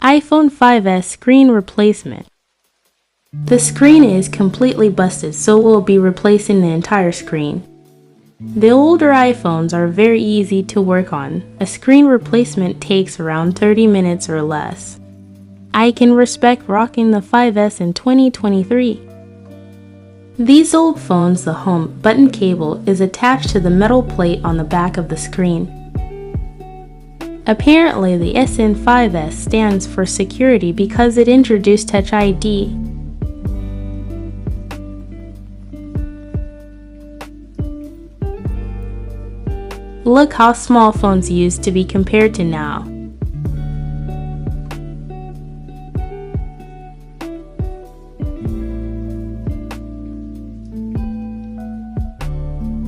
iPhone 5s screen replacement. The screen is completely busted, so we'll be replacing the entire screen. The older iPhones are very easy to work on. A screen replacement takes around 30 minutes or less. I can respect rocking the 5S in 2023. These old phones, the home button cable is attached to the metal plate on the back of the screen. Apparently, the SN5S stands for security because it introduced Touch ID. Look how small phones used to be compared to now.